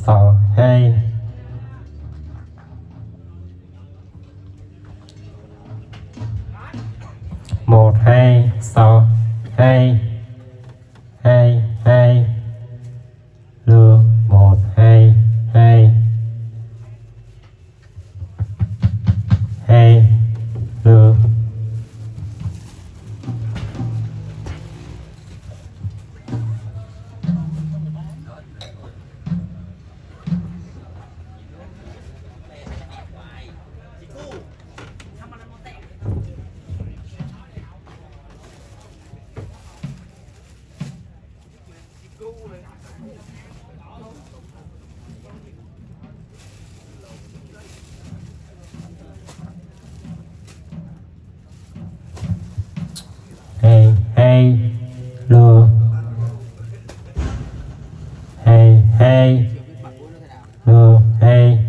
sáu hai một hai sáu hai hai hai lừa một hai hai hai lừa hai hai lừa hai hai lừa hai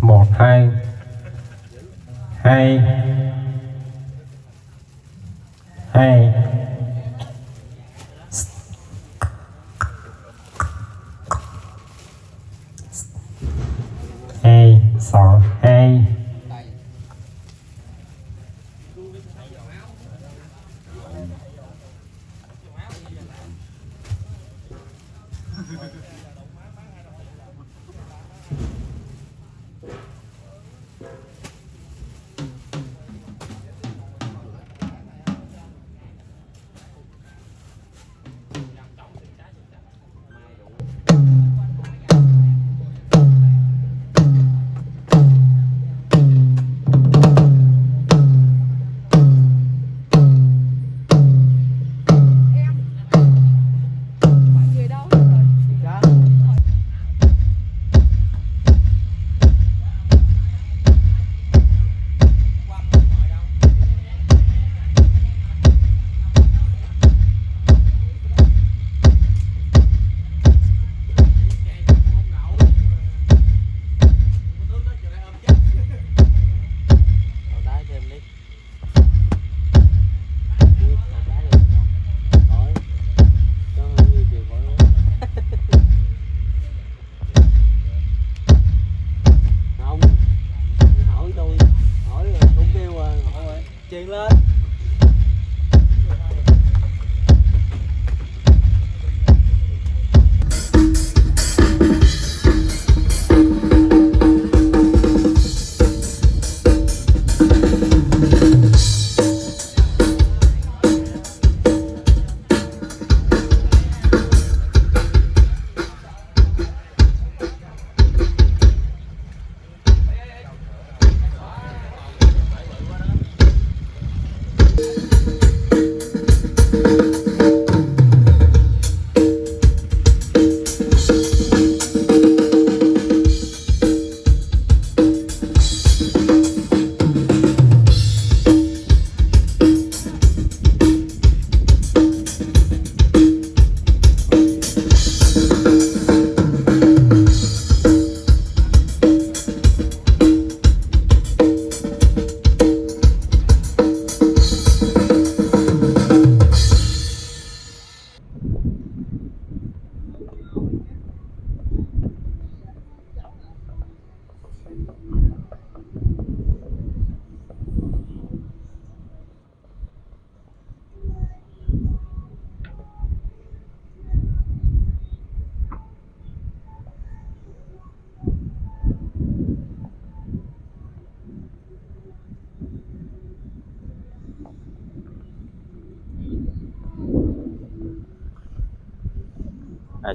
một hai hai hai hai sáu hai Chuyện lên.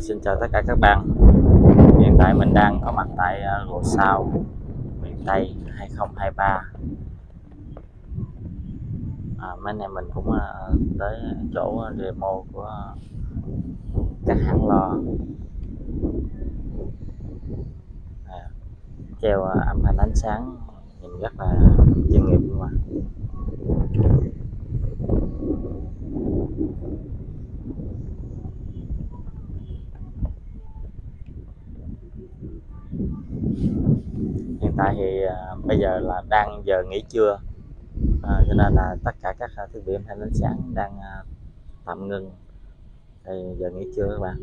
Xin chào tất cả các bạn. Hiện tại mình đang có mặt tại Lùa Sao, miền Tây 2023. Mấy anh em mình cũng tới chỗ demo của các hãng lo, treo âm thanh ánh sáng nhìn rất là chuyên nghiệp luôn mà. tại thì bây giờ là đang giờ nghỉ trưa, cho nên là tất cả các thiết bị âm thanh ánh sáng đang tạm ngưng. Thì giờ nghỉ trưa các bạn.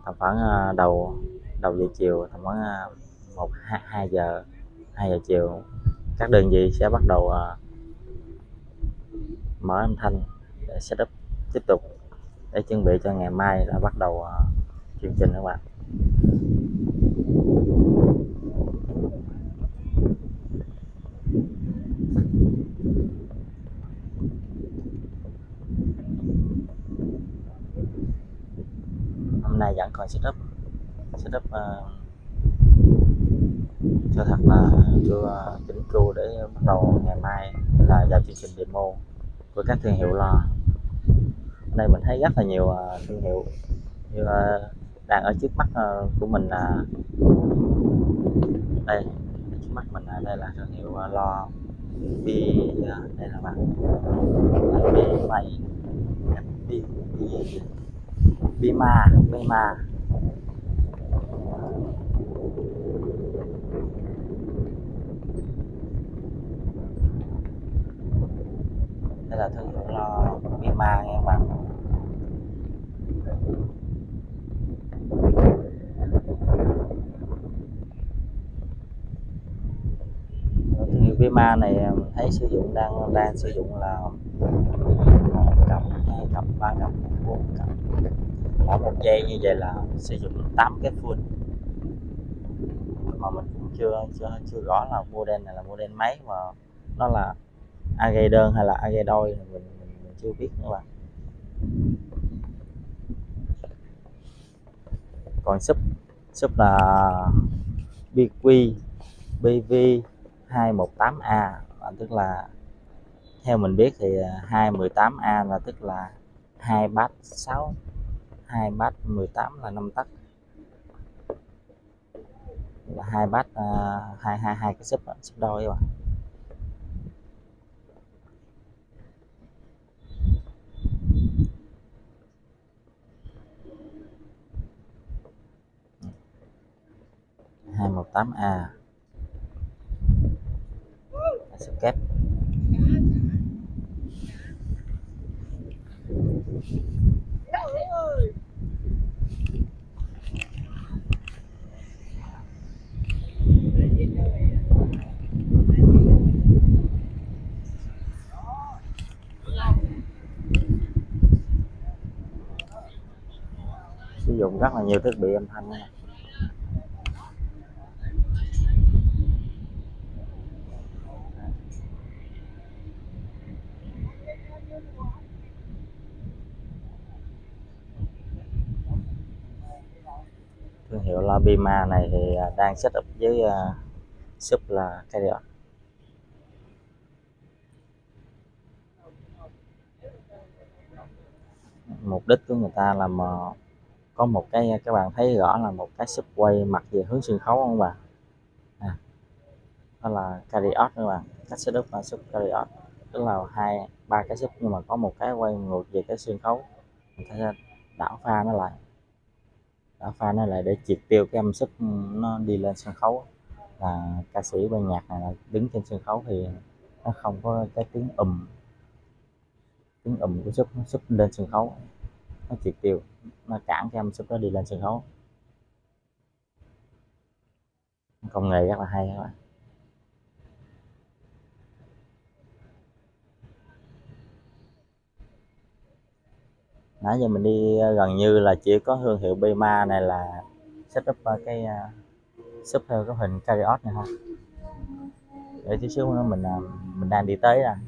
Tầm khoảng đầu giờ chiều, tầm khoảng 2 giờ chiều, các đơn vị sẽ bắt đầu mở âm thanh để setup tiếp tục để chuẩn bị cho ngày mai là bắt đầu chương trình các bạn. Hôm nay vẫn còn setup cho thật là chưa chỉnh chu để bắt đầu ngày mai là vào chương trình demo của các thương hiệu loa. Ở đây mình thấy rất là nhiều thương hiệu như đang ở trước mắt của mình là đây, trước mắt mình đây là thương hiệu loa đây là bạn Bima. Đây là thương hiệu loa Bima nha các bạn. Thương hiệu Bima này mình thấy sử dụng đang sử dụng là 1 cặp, 2 cặp, 3 cặp, 4 cặp. Mỗi một dây như vậy là sử dụng 8 cái full. Mà mình cũng chưa rõ là model này là model mấy, mà nó là AG đơn hay là AG đôi thì mình chưa biết nữa bạn. Còn sub là BQ BV 218A, tức là theo mình biết thì 218A là tức là 2 bass 6, 2 bass 18 là 5 tấc, là 2 bass hai cái sub đôi các bạn. A sub kép. Sử dụng rất là nhiều thiết bị âm thanh này. Thương hiệu loa Bima này thì đang setup với sub là Carriot. Mục đích của người ta là có một cái, các bạn thấy rõ là một cái sub quay mặt về hướng sân khấu không bạn? Đó là Carriot các bạn. Cách setup là sub Carriot, tức là 2-3 cái sub nhưng mà có một cái quay ngược về cái sân khấu. Mình sẽ đảo pha nó lại để triệt tiêu cái âm sub nó đi lên sân khấu, là ca sĩ ban nhạc này là đứng trên sân khấu thì nó không có cái tiếng của sub lên sân khấu, nó triệt tiêu, nó cản cái âm sub đó đi lên sân khấu. Công nghệ rất là hay các bạn. Nãy giờ mình đi gần như là chỉ có thương hiệu Bima này là setup cái sub theo cái hình Carriot này thôi. Để tí xíu nữa mình đang đi tới ra.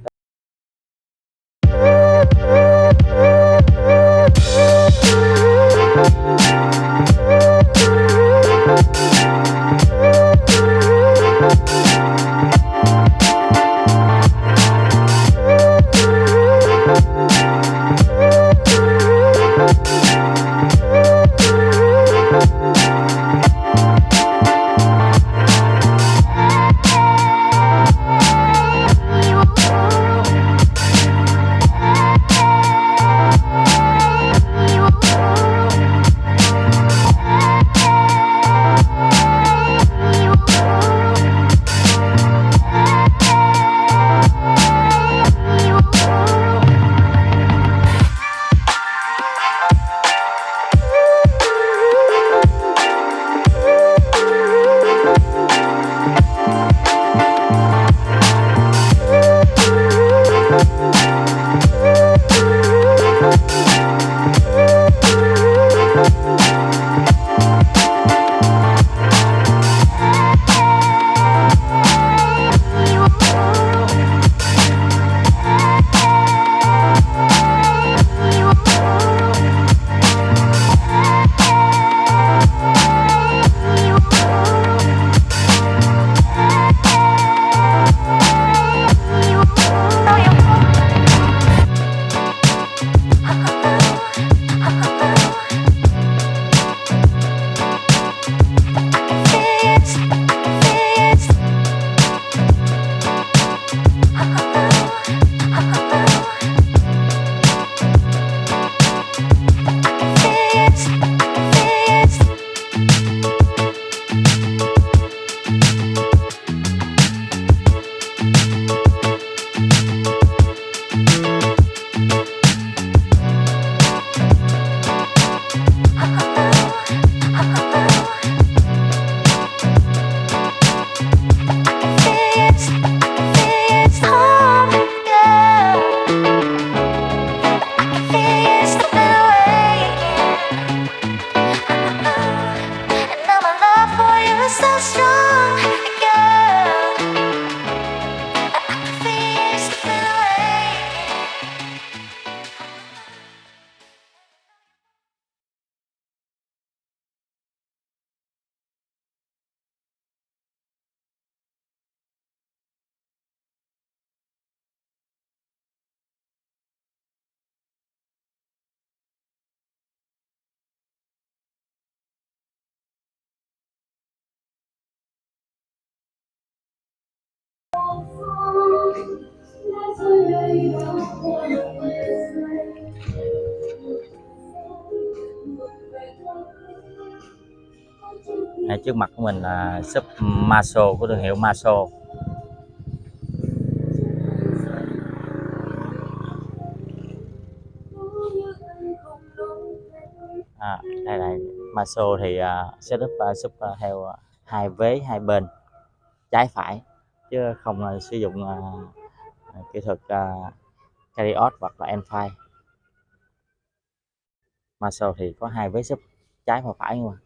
so strong, girl. I can feel you slipping away. Ngay trước mặt của mình là shop Maso của thương hiệu Maso. Đây là Maso thì setup shop theo hai vế hai bên trái phải, chứ không sử dụng kỹ thuật carry out hoặc là end file. Maso thì có hai vế shop trái và phải luôn.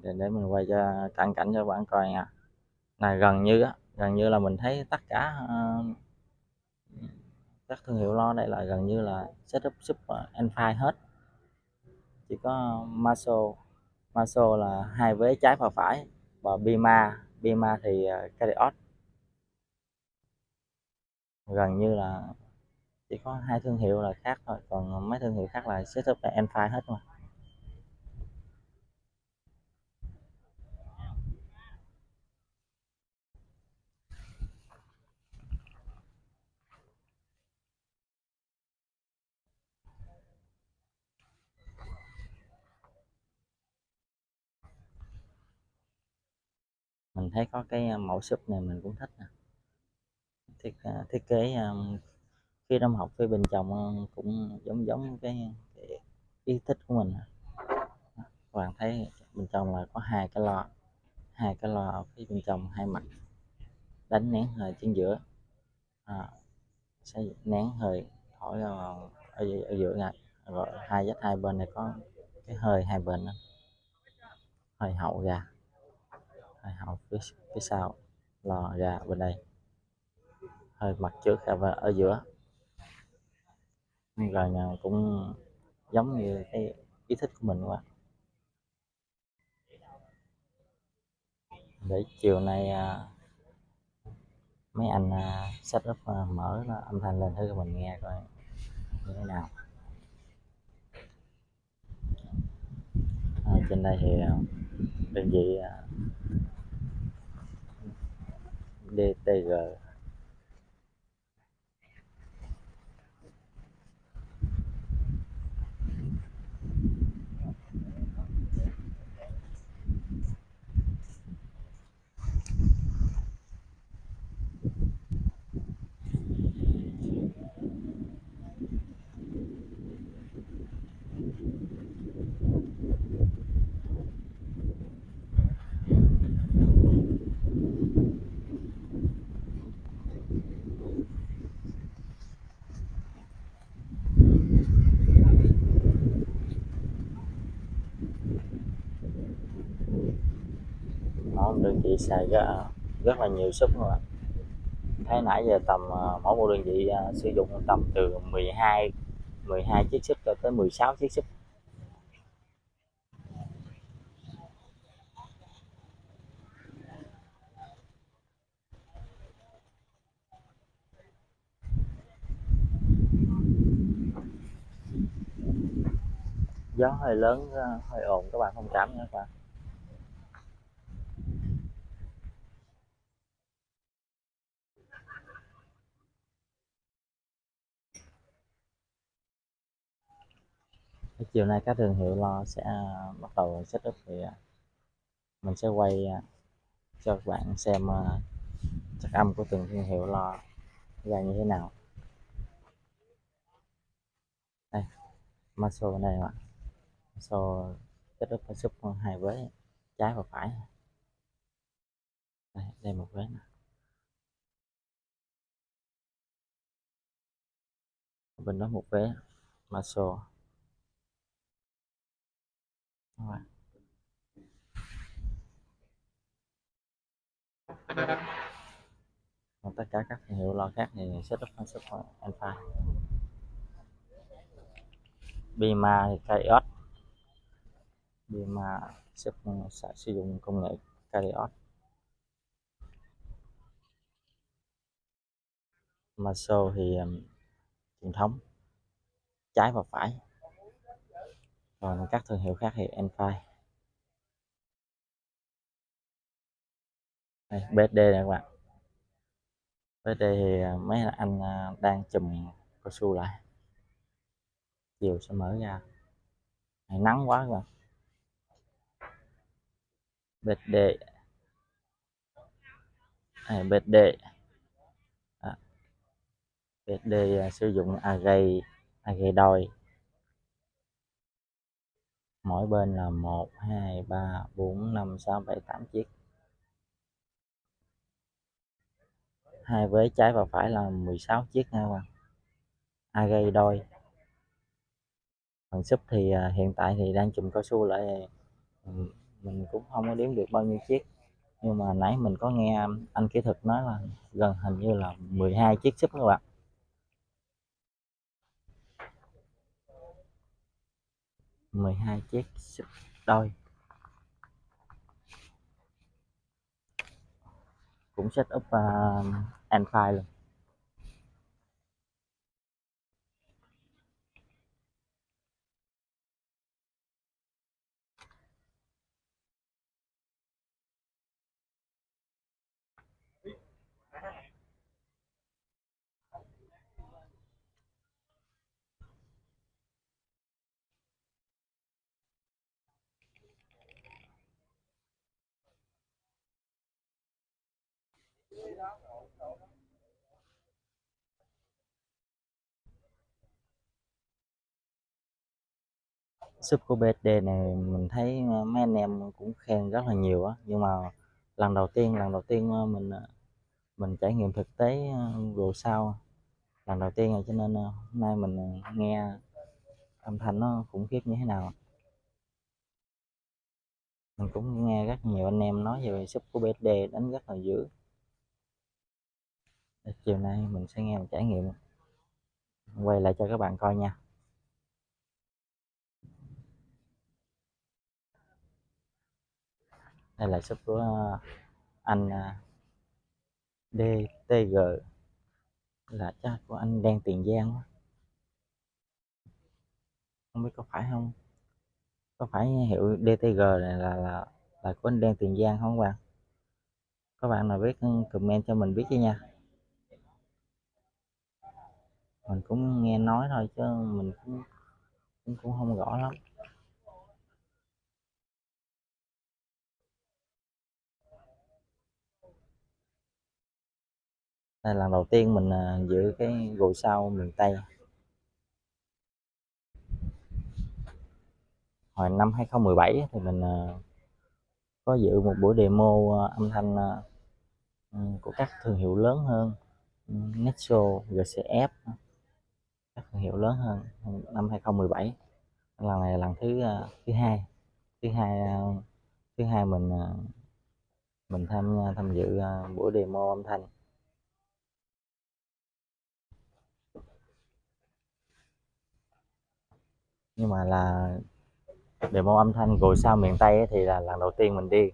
Để mình quay cho cận cảnh cho bạn coi nha. Là gần như là mình thấy tất cả các thương hiệu lo đây là gần như là setup shop end file hết, chỉ có Maso là hai vế trái và phải, và Bima thì carry out. Gần như là chỉ có hai thương hiệu là khác thôi, còn mấy thương hiệu khác là setup là end file hết mà. Mình thấy có cái mẫu súp này mình cũng thích nè. Thiết kế phía đóng học phía bên trong cũng giống cái ý thích của mình. Các bạn thấy bên trong là có hai cái loa ở phía bên trong hai mặt, đánh nén hơi chính giữa, sẽ nén hơi thổi ở giữa nha, rồi hai dách hai bên này có cái hơi hai bên đó. Hơi hậu ra, hơi hậu phía sau lò ra bên đây, hơi mặt trước và ở giữa, rồi cũng giống như cái ý thích của mình quá. Để chiều nay mấy anh setup mở âm thanh lên thử cho mình nghe coi như thế nào. Trên đây thì đơn vị DTG. Đó, đơn vị xài rất là nhiều súp luôn ạ. Thấy nãy giờ tầm mỗi một đơn vị sử dụng tầm từ 12 chiếc súp cho tới 16 chiếc súp. Gió hơi lớn, hơi ồn, các bạn thông cảm nha các bạn. Chiều nay các thương hiệu lo sẽ bắt đầu setup, thì mình sẽ quay cho các bạn xem chất âm của từng thương hiệu lo ra như thế nào. Đây, Maso bên đây mà. Maso setup súp hai vế trái và phải. Đây một vế nè. bên đó một vé Marshall. Rồi. Còn tất cả các thương hiệu loa khác thì setup Alpha. Bima thì Cariot. Bima sử dụng công nghệ Cariot. Marshall thì truyền thống trái và phải. Còn các thương hiệu khác thì Enfire. Đây, BSD này các bạn. BSD thì mấy anh đang chùm cao su lại, chiều sẽ mở ra. Này, nắng quá các bạn. BSD này, BSD BSD sử dụng agate đôi, mỗi bên là 1 2 3 4 5 6 7 8 chiếc, hai vế trái và phải là 16 chiếc nha các bạn. Agate đôi. Phần sub thì hiện tại thì đang chùm cao su lại, mình cũng không có đếm được bao nhiêu chiếc, nhưng mà nãy mình có nghe anh kỹ thuật nói là gần hình như là 12 chiếc sub các bạn. 12 chiếc sub đôi, cũng set up Enfire luôn. Sub của BSD này mình thấy mấy anh em cũng khen rất là nhiều á, nhưng mà lần đầu tiên mình trải nghiệm thực tế rồi sau lần đầu tiên rồi, cho nên hôm nay mình nghe âm thanh nó khủng khiếp như thế nào. Mình cũng nghe rất nhiều anh em nói về sub của BSD đánh rất là dữ. Chiều nay mình sẽ nghe một trải nghiệm, quay lại cho các bạn coi nha. Đây là sub của anh DTG, là chắc của anh Đen Tiền Giang đó. Không biết có phải không, có phải hiệu DTG này là của anh Đen Tiền Giang không các bạn? Các bạn nào biết comment cho mình biết chứ nha. Mình cũng nghe nói thôi chứ mình cũng không rõ lắm. Đây là lần đầu tiên mình giữ cái gồ sau miền Tây. Hồi năm 2017 thì mình có dự một buổi demo âm thanh của các thương hiệu lớn hơn, Nexo, GCF, các thương hiệu lớn hơn năm 2017. Lần này là lần thứ hai mình tham dự buổi demo âm thanh. Nhưng mà là demo âm thanh gồ sao miền Tây ấy, thì là lần đầu tiên mình đi.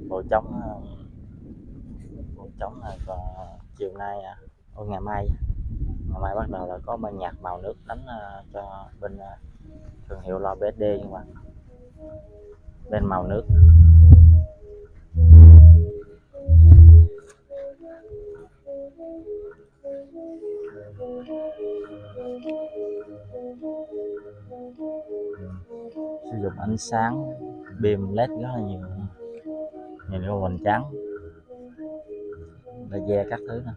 Bộ trống là chiều nay ngày mai bắt đầu là có ban nhạc màu nước đánh cho bên thương hiệu loa BSD, nhưng mà bên màu nước. dùng ánh sáng beam led rất là nhiều, nhìn cái hoành tráng laser các thứ nè.